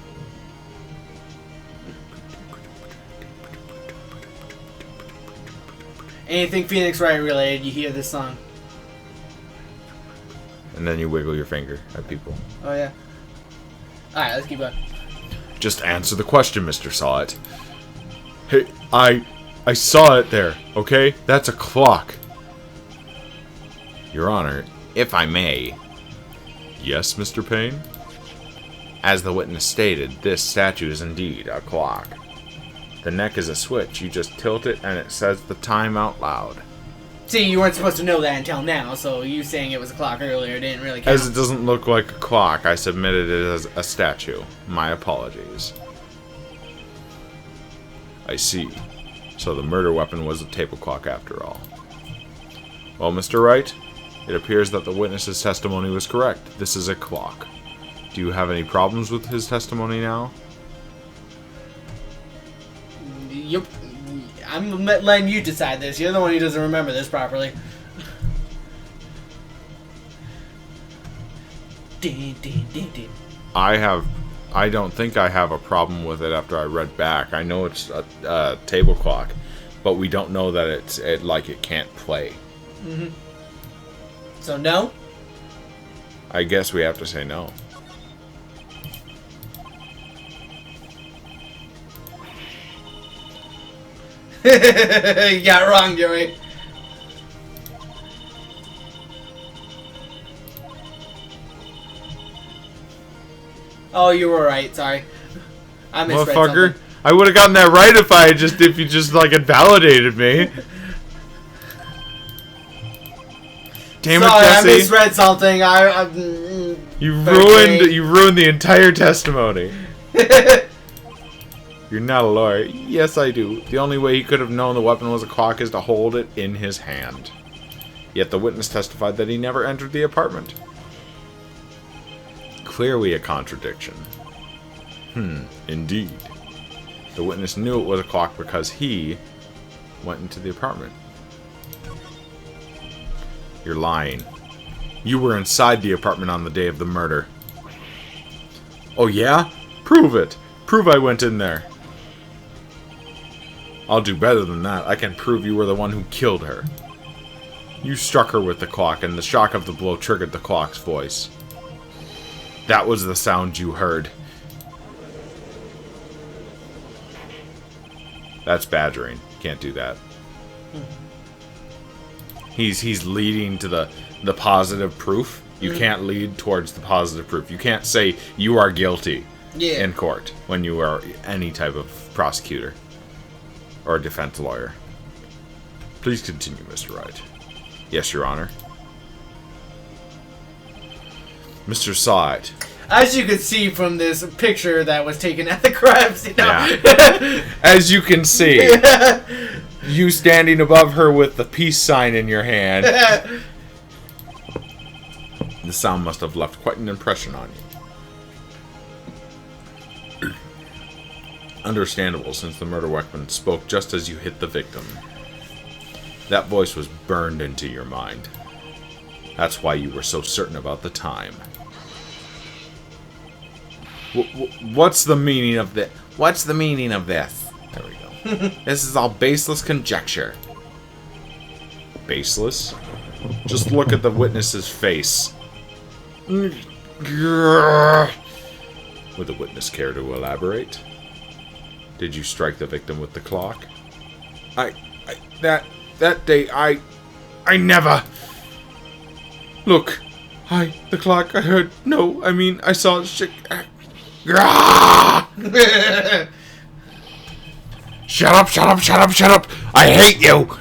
Anything Phoenix Wright related, you hear this song. And then you wiggle your finger at people. Oh yeah. Alright, let's keep going. Just answer the question, Mr. Sawit. Hey, I saw it there, okay? That's a clock. Your Honor, if I may. Yes, Mr. Payne? As the witness stated, this statue is indeed a clock. The neck is a switch. You just tilt it and it says the time out loud. See, you weren't supposed to know that until now, so you saying it was a clock earlier didn't really count. As it doesn't look like a clock, I submitted it as a statue. My apologies. I see. So the murder weapon was a table clock after all. Well, Mr. Wright, it appears that the witness's testimony was correct. This is a clock. Do you have any problems with his testimony now? Yep. I'm letting you decide this. You're the one who doesn't remember this properly. I don't think I have a problem with it after I read back. I know it's a table clock, but we don't know that it can't play. Mm-hmm. So no? I guess we have to say no. You got it wrong, Joey. Oh, you were right. Sorry, I misread Motherfucker, something. I would have gotten that right if you just like had validated me. Damn Sorry, it, Jesse! I misread something. You ruined the entire testimony. You're not a lawyer. Yes, I do. The only way he could have known the weapon was a clock is to hold it in his hand. Yet the witness testified that he never entered the apartment. Clearly a contradiction. Indeed. The witness knew it was a clock because he went into the apartment. You're lying. You were inside the apartment on the day of the murder. Oh yeah? Prove it. Prove I went in there. I'll do better than that. I can prove you were the one who killed her. You struck her with the clock, and the shock of the blow triggered the clock's voice. That was the sound you heard. That's badgering. Can't do that. He's leading to the positive proof. You can't lead towards the positive proof. You can't say you are guilty in court when you are any type of prosecutor or a defense lawyer. Please continue, Mr. Wright. Yes, Your Honor. Mr. Side. As you can see from this picture that was taken at the crime scene. Yeah. As you can see, you standing above her with the peace sign in your hand. The sound must have left quite an impression on you. Understandable, since the murder weapon spoke just as you hit the victim. That voice was burned into your mind. That's why you were so certain about the time. What's the meaning of this? What's the meaning of this? There we go. This is all baseless conjecture. Baseless? Just look at the witness's face. Would the witness care to elaborate? Did you strike the victim with the clock? That day, I never... Look, the clock, I heard, no, I mean, I saw shit... Shut up, shut up, shut up, shut up! I hate you!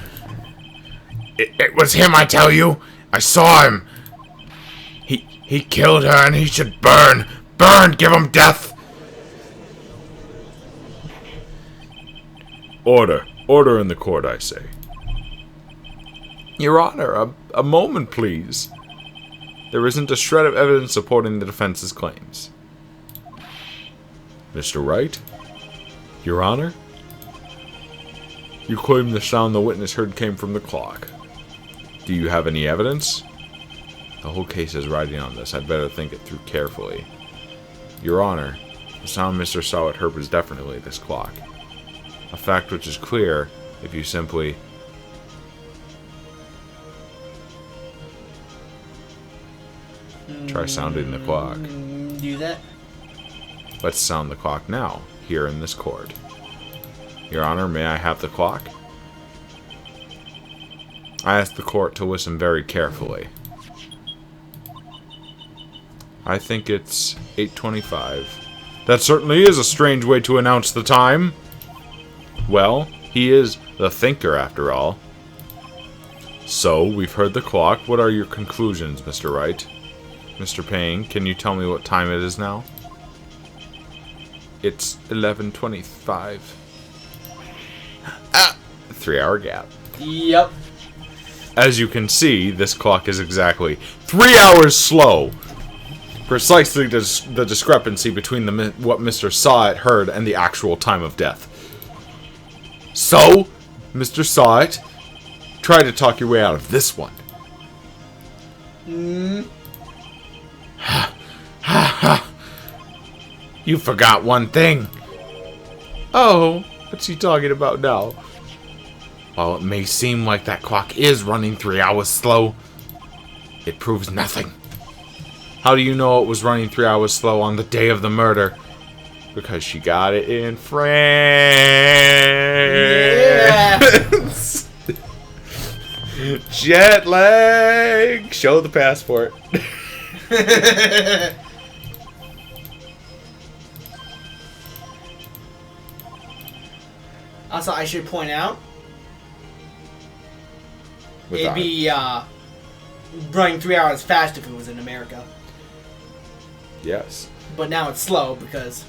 It was him, I tell you! I saw him! He killed her and he should burn! Burn! Give him death! Order. Order in the court, I say. Your Honor, a moment, please. There isn't a shred of evidence supporting the defense's claims. Mr. Wright? Your Honor? You claim the sound the witness heard came from the clock. Do you have any evidence? The whole case is riding on this. I'd better think it through carefully. Your Honor, the sound Mr. Sawat heard was definitely this clock. A fact which is clear if you simply... try sounding the clock. Do that? Let's sound the clock now, here in this court. Your Honor, may I have the clock? I ask the court to listen very carefully. I think it's 8:25. That certainly is a strange way to announce the time. Well, he is the thinker after all. So, we've heard the clock. What are your conclusions, Mr. Wright? Mr. Payne, can you tell me what time it is now? It's 11:25. 3-hour gap. Yep. As you can see, this clock is exactly 3 hours slow. Precisely the discrepancy between what Mr. Sawat heard and the actual time of death. So, Mr. Sawat, try to talk your way out of this one. You forgot one thing. Oh, what's he talking about now? While it may seem like that clock is running 3 hours slow, it proves nothing. How do you know it was running 3 hours slow on the day of the murder? Because she got it in France. Yeah. Jet lag. Show the passport. Also, I should point out, With it'd be running 3 hours fast if it was in America. Yes. But now it's slow because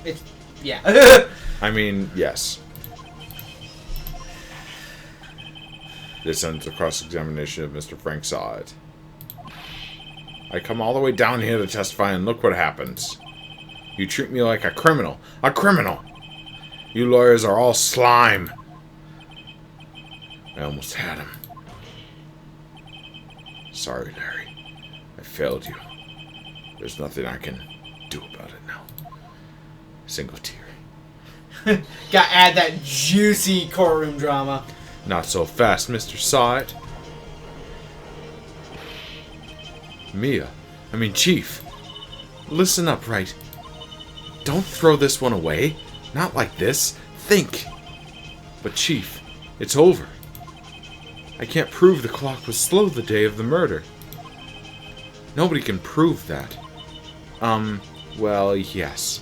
it's, yeah. I mean, yes. This ends the cross-examination of Mr. Frank Sawat. I come all the way down here to testify, and look what happens. You treat me like a criminal. A criminal! You lawyers are all slime. I almost had him. Sorry, Larry. I failed you. There's nothing I can do about it now. Single tear. Gotta add that juicy courtroom drama. Not so fast, Mr. Side. Chief. Listen up, Wright. Don't throw this one away. Not like this. Think. But, Chief, it's over. I can't prove the clock was slow the day of the murder. Nobody can prove that. Well, yes.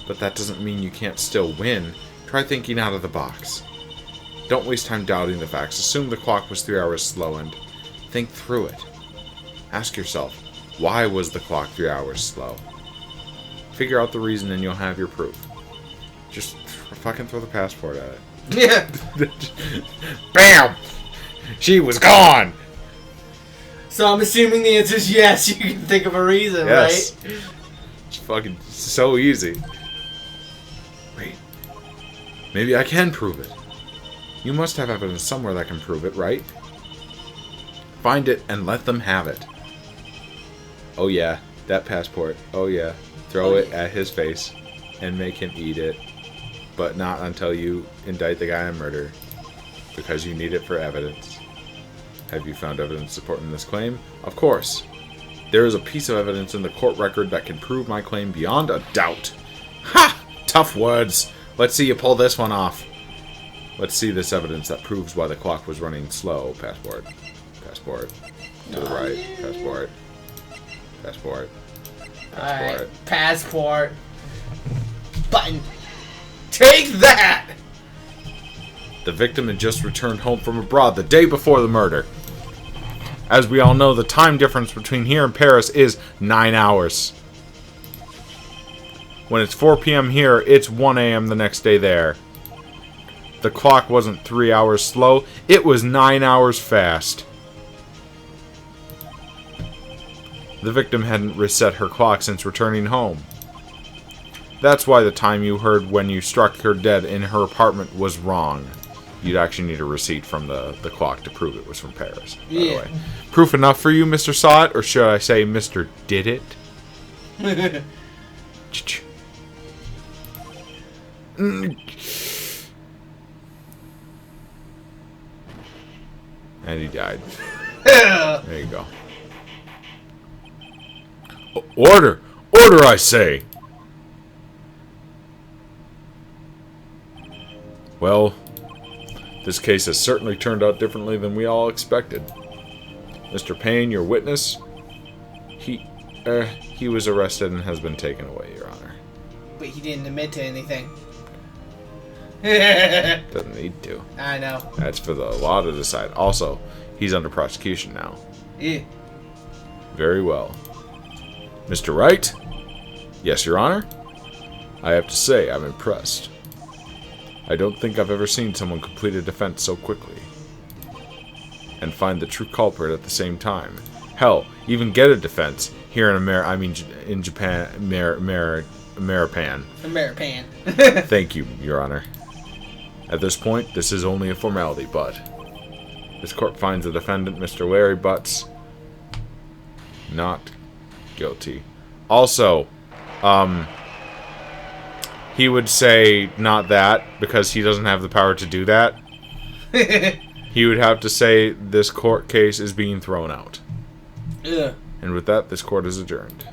But that doesn't mean you can't still win. Try thinking out of the box. Don't waste time doubting the facts. Assume the clock was 3 hours slow and think through it. Ask yourself, why was the clock 3 hours slow? Figure out the reason and you'll have your proof. Just fucking throw the passport at it. Yeah. BAM! She was gone! So I'm assuming the answer is yes. You can think of a reason, yes. Right? It's fucking so easy. Wait. Maybe I can prove it. You must have evidence somewhere that can prove it, right? Find it and let them have it. Oh yeah, that passport. Oh yeah. Throw it at his face and make him eat it. But not until you indict the guy in murder. Because you need it for evidence. Have you found evidence supporting this claim? Of course. There is a piece of evidence in the court record that can prove my claim beyond a doubt. Ha! Tough words. Let's see you pull this one off. Let's see this evidence that proves why the clock was running slow. Passport. Passport. To the right. Passport. Passport. Passport. Alright. Passport. Button. Take that! The victim had just returned home from abroad the day before the murder. As we all know, the time difference between here and Paris is 9 hours. When it's 4 p.m. here, it's 1 a.m. the next day there. The clock wasn't 3 hours slow, it was 9 hours fast. The victim hadn't reset her clock since returning home. That's why the time you heard when you struck her dead in her apartment was wrong. You'd actually need a receipt from the clock to prove it was from Paris, by the way. Proof enough for you, Mr. Saw It? Or should I say Mr. Did It? And he died. There you go. Order! Order, I say! Well, this case has certainly turned out differently than we all expected. Mr. Payne, your witness, he was arrested and has been taken away, Your Honor. But he didn't admit to anything. Doesn't need to. I know. That's for the law to decide. Also, he's under prosecution now. Yeah. Very well. Mr. Wright? Yes, Your Honor? I have to say, I'm impressed. I don't think I've ever seen someone complete a defense so quickly. And find the true culprit at the same time. Hell, even get a defense here in Japan, Ameripan. Thank you, Your Honor. At this point, this is only a formality, but this court finds the defendant, Mr. Larry Butts, not guilty. Also, he would say not that because he doesn't have the power to do that. He would have to say this court case is being thrown out. Yeah. And with that, this court is adjourned.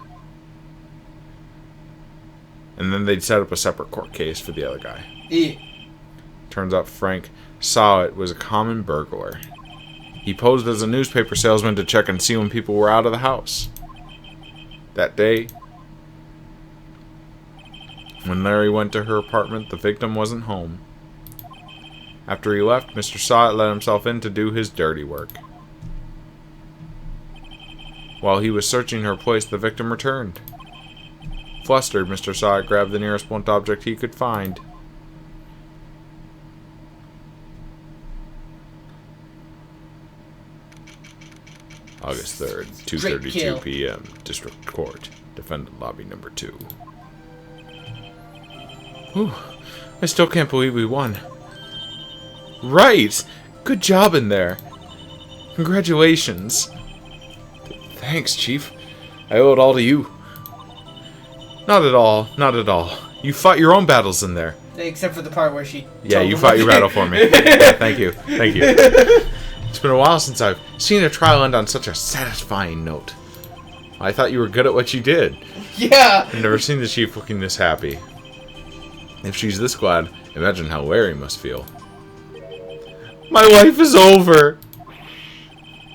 And then they'd set up a separate court case for the other guy. Yeah. Turns out Frank Saw It was a common burglar. He posed as a newspaper salesman to check and see when people were out of the house. That day, when Larry went to her apartment, the victim wasn't home. After he left, Mr. Saw It let himself in to do his dirty work. While he was searching her place, the victim returned. Flustered, Mr. Saw It grabbed the nearest blunt object he could find. August 3rd, 2:32 p.m. District Court. Defendant Lobby Number 2. Whew. I still can't believe we won. Right! Good job in there. Congratulations. Thanks, Chief. I owe it all to you. Not at all. Not at all. You fought your own battles in there. Except for the part where she... Yeah, you fought your battle for me. Yeah, thank you. Thank you. It's been a while since I've seen a trial end on such a satisfying note. I thought you were good at what you did. Yeah! I've never seen the Chief looking this happy. If she's this glad, imagine how Larry must feel. My life is over!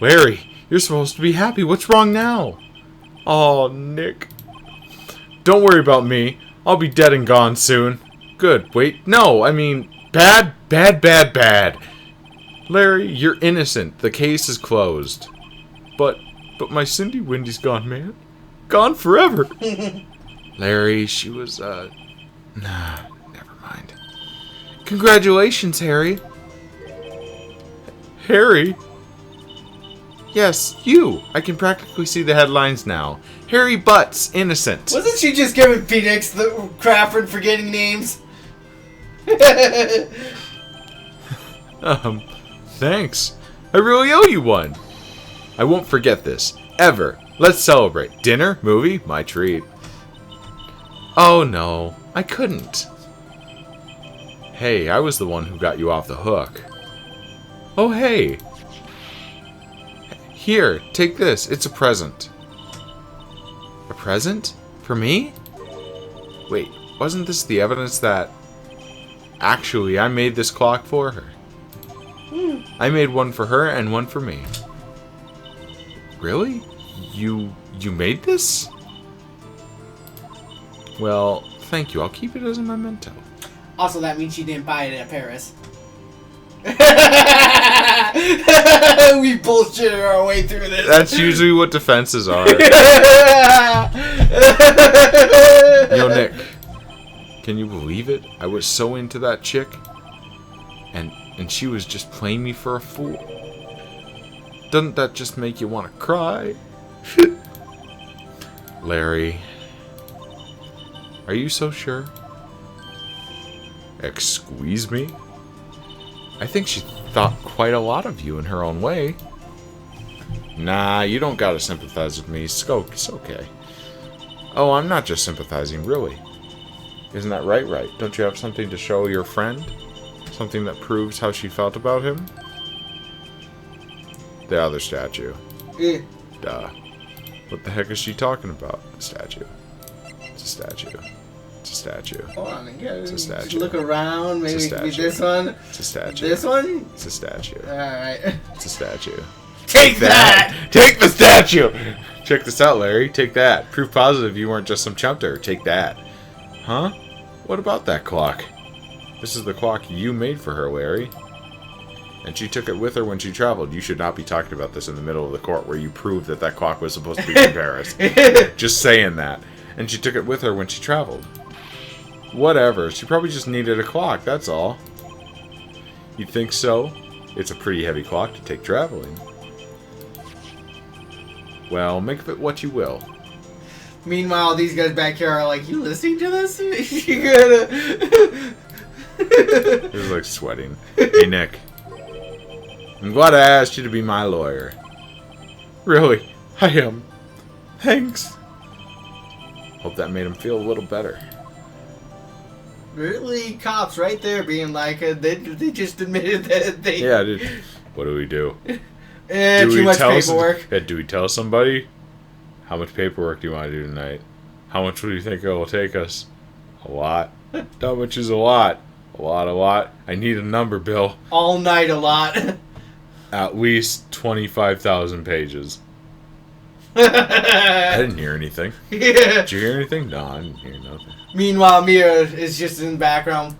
Larry, you're supposed to be happy. What's wrong now? Oh, Nick. Don't worry about me. I'll be dead and gone soon. Good. Wait. No, I mean, bad, bad, bad, bad. Larry, you're innocent. The case is closed. But my Cindy Wendy's gone, man. Gone forever. Larry, she was, nah, never mind. Congratulations, Harry. Harry? Yes, you. I can practically see the headlines now. Harry Butts, innocent. Wasn't she just giving Phoenix the crap for forgetting names? Thanks. I really owe you one. I won't forget this. Ever. Let's celebrate. Dinner? Movie? My treat. Oh no, I couldn't. Hey, I was the one who got you off the hook. Oh hey. Here, take this. It's a present. A present? For me? Wait, wasn't this the evidence that... Actually, I made this clock for her. I made one for her and one for me. Really? You made this? Well, thank you. I'll keep it as a memento. Also, that means she didn't buy it at Paris. We bullshitted our way through this. That's usually what defenses are. Yo, Nick. Can you believe it? I was so into that chick. And she was just playing me for a fool. Doesn't that just make you want to cry? Larry. Are you so sure? Excuse me? I think she thought quite a lot of you in her own way. Nah, you don't gotta sympathize with me. It's okay. Oh, I'm not just sympathizing, really. Isn't that right? Don't you have something to show your friend? Something that proves how she felt about him? The other statue. Yeah. Duh. What the heck is she talking about? A statue. It's a statue. It's a statue. Hold on again. It's a statue. Just look around. Maybe it could be this one. It's a statue. This one? It's a statue. Alright. It's a statue. Take that! Take the statue! Check this out, Larry. Take that. Proof positive you weren't just some chump to her. Take that. Huh? What about that clock? This is the clock you made for her, Larry. And she took it with her when she traveled. You should not be talking about this in the middle of the court where you proved that clock was supposed to be from Paris. Just saying that. And she took it with her when she traveled. Whatever. She probably just needed a clock, that's all. You think so? It's a pretty heavy clock to take traveling. Well, make of it what you will. Meanwhile, these guys back here are like, you listening to this? You gotta... He's like sweating. Hey, Nick. I'm glad I asked you to be my lawyer. Really? I am. Thanks. Hope that made him feel a little better. Really? Cops right there being like, they just admitted that they... Yeah, dude. What do we do? Too much paperwork. Do we tell somebody? How much paperwork do you want to do tonight? How much do you think it will take us? A lot. How much is a lot? A lot. I need a number, Bill. All night a lot. At least 25,000 pages. I didn't hear anything. Yeah. Did you hear anything? No, I didn't hear nothing. Meanwhile, Mia is just in the background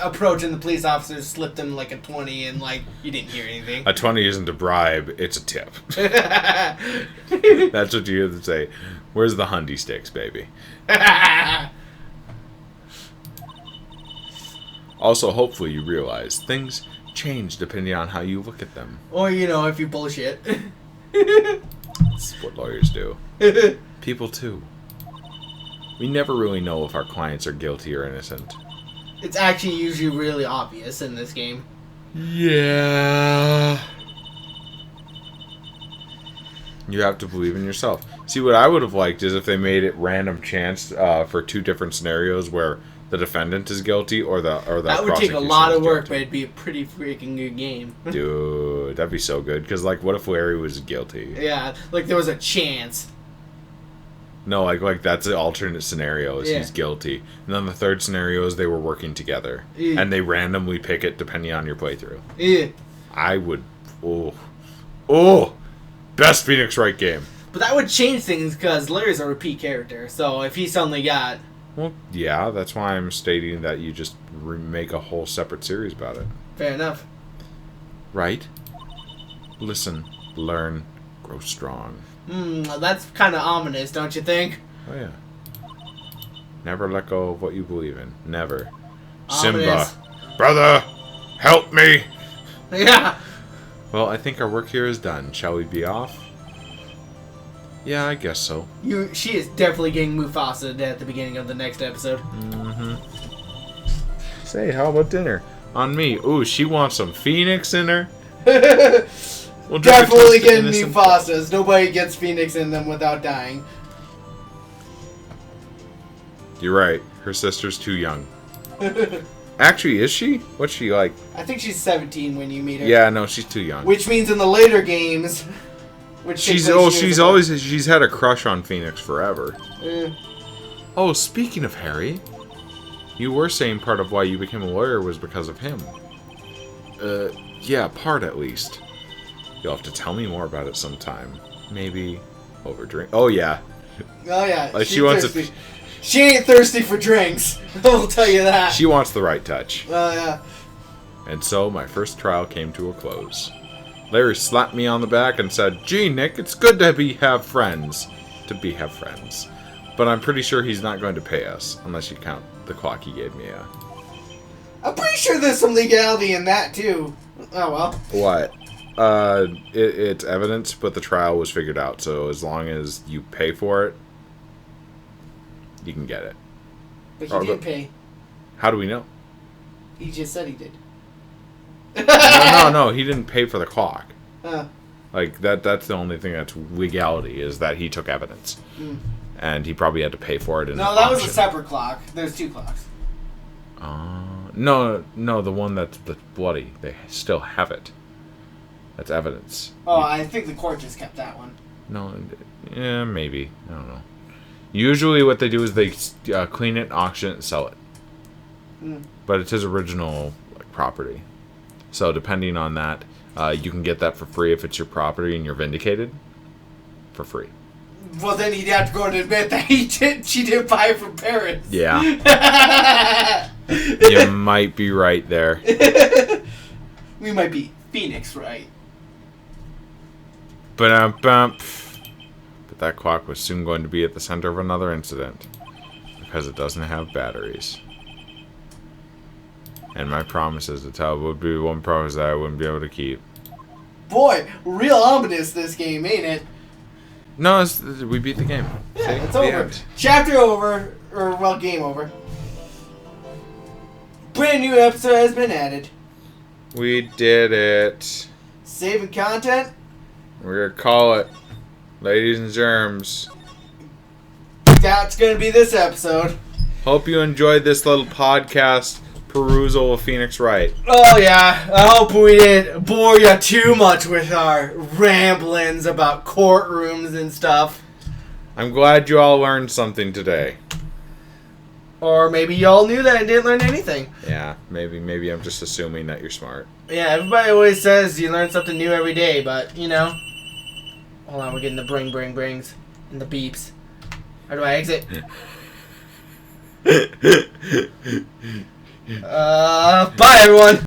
approaching the police officers, slipped him like a 20 and like, you didn't hear anything. A 20 isn't a bribe, it's a tip. That's what you hear them say. Where's the hundy sticks, baby? Also, hopefully you realize things change depending on how you look at them. Or, you know, if you bullshit. That's what lawyers do. People, too. We never really know if our clients are guilty or innocent. It's actually usually really obvious in this game. Yeah. You have to believe in yourself. See, what I would have liked is if they made it random chance for 2 different scenarios where the defendant is guilty or the that would take a lot of work, but it'd be a pretty freaking good game. Dude, that'd be so good. Because, like, what if Larry was guilty? Yeah, like there was a chance. No, like that's the alternate scenario is Yeah. he's guilty. And then the third scenario is they were working together. Yeah. And they randomly pick it depending on your playthrough. Yeah. I would... Oh! Best Phoenix Wright game. But that would change things because Larry's a repeat character. So if he suddenly got... Well, yeah, that's why I'm stating that you just make a whole separate series about it. Fair enough. Right? Listen, learn, grow strong. That's kind of ominous, don't you think? Oh, yeah. Never let go of what you believe in. Never. Ominous. Simba. Brother, help me! Yeah. Well, I think our work here is done. Shall we be off? Yeah, I guess so. She is definitely getting Mufasa to death at the beginning of the next episode. Mm-hmm. Say, how about dinner? On me. Ooh, she wants some Phoenix in her. We'll Definitely getting Mufasas. Nobody gets Phoenix in them without dying. You're right. Her sister's too young. Actually, is she? What's she like? I think she's 17 when you meet her. Yeah, no, she's too young. Which means in the later games, which she's had a crush on Phoenix forever. Oh, speaking of Harry, you were saying part of why you became a lawyer was because of him. Yeah, part at least. You'll have to tell me more about it sometime. Maybe over drink. Oh yeah. Oh yeah. Like she wants thirsty. She ain't thirsty for drinks. I'll tell you that. She wants the right touch. Oh yeah. And so my first trial came to a close. Larry slapped me on the back and said, "Gee, Nick, it's good to have friends. But I'm pretty sure he's not going to pay us, unless you count the clock he gave me. I'm pretty sure there's some legality in that too. Oh well. What? It's evidence, but the trial was figured out. So as long as you pay for it, you can get it. But he did pay. How do we know? He just said he did. No, he didn't pay for the clock. Like that's the only thing that's legality is that he took evidence, and he probably had to pay for it. No, that was a separate clock. There's 2 clocks. No, the one that's bloody. They still have it. That's evidence. Oh, I think the court just kept that one. No, yeah, maybe. I don't know. Usually what they do is they clean it, auction it, and sell it. But it's his original property. So depending on that, you can get that for free if it's your property and you're vindicated. For free. Well, then he'd have to go and admit that she did buy it from parents. Yeah. You might be right there. We might be Phoenix, right? But that clock was soon going to be at the center of another incident. Because it doesn't have batteries. And my promises to tell would be one promise that I wouldn't be able to keep. Boy, real ominous this game, ain't it? No, we beat the game. Yeah, See? it's The over. end. Chapter over, or well, game over. Brand new episode has been added. We did it. Saving content. We're gonna call it Ladies and Germs. That's gonna be this episode. Hope you enjoyed this little podcast perusal of Phoenix Wright. Oh yeah, I hope we didn't bore you too much with our ramblings about courtrooms and stuff. I'm glad you all learned something today. Or maybe y'all knew that and didn't learn anything. Yeah, maybe I'm just assuming that you're smart. Yeah, everybody always says you learn something new every day, but, you know. Hold on, we're getting the brings and the beeps. How do I exit? Bye everyone!